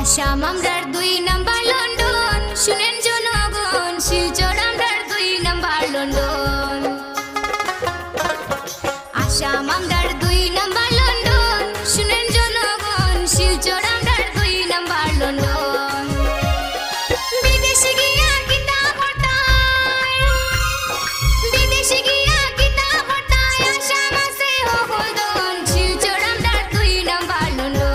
আসাম আমরার 2 number London, শুনেন জনগণ, শিলচর আমরার 2 নাম্বার লন্ডন। আসাম আমরার 2 নাম্বার লন্ডন, শুনেন জনগণ, শিলচর আমরার 2 নাম্বার লন্ডন। বিদেশে গিয়া কিতাব পড়তাই, বিদেশে গিয়া কিতাব পড়তাই, আসাম আছে হগদন, শিলচর আমরার 2 নাম্বার লন্ডন।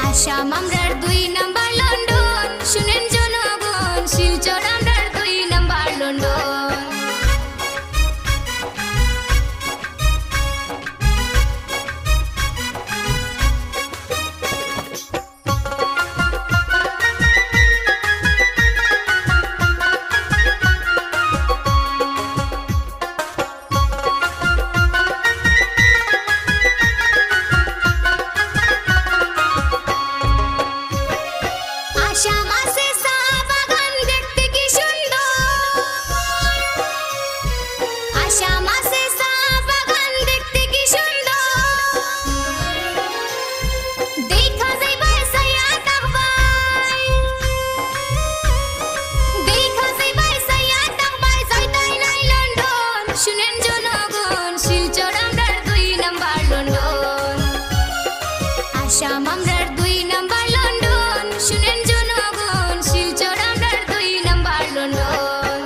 আসাম আমরার 2 নাম্বার লন্ডন, শুনেন জনগণ, শিলচর আমরার 2 নাম্বার লন্ডন। আসাম আছে চা বাগান, দেখতে কি সুন্দর। আসাম আছে চা বাগান, দেখতে কি সুন্দর। দেখা যাইবার ছায়া থাকবাই, দেখা যাইবার ছায়া থাকবাই, যাইতাই নাই লন্ডন, শুনেন জনগণ, শিলচর আমরার 2 নাম্বার লন্ডন। আসাম আমরার 2 নাম্বার লন্ডন, শুনেন জনগণ, শিলচর আমরার 2 নাম্বার লন্ডন।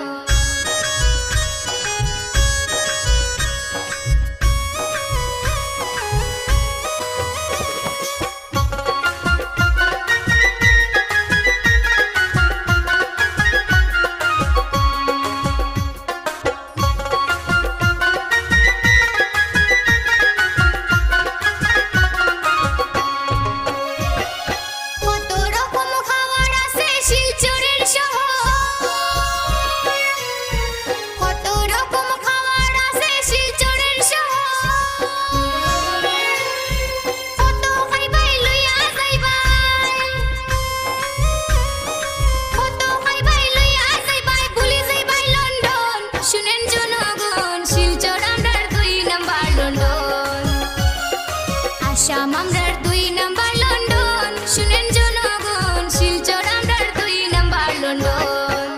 কত রকম খাবার আছে শিলচরের শহর, কত রকম খাবার আছে শিলচরের শহর। কত খাইবাই লইয়া যাইবাই, কত খাইবাই লইয়া যাইবাই, ভুলি যাইবাই লন্ডন, শুনেন জনগণ, শিলচর আমরার 2 নাম্বার লন্ডন। আসাম আমরার 2 নাম্বার লন্ডন, শুনেন জনগণ, শিলচর আমরার 2 নাম্বার লন্ডন।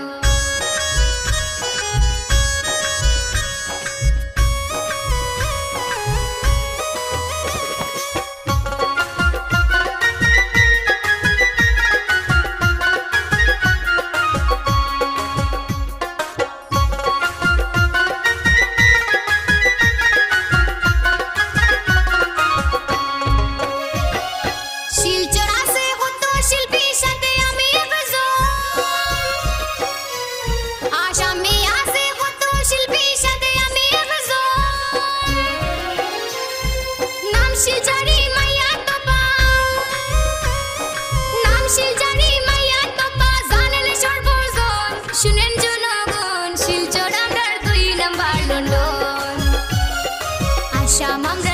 শিলচর আছে কত শিল্পীর সাথে আমি একজন, আসামে আছে কত শিল্পীর সাথে আমি একজন। নাম শিলচরি মাইয়া তোপা, নাম শিলচরি মাইয়া তোপা, জানেন সর্বজন, শুনেন জনগণ, শিলচর আমরার 2 নাম্বার লন্ডন। আসাম আমরা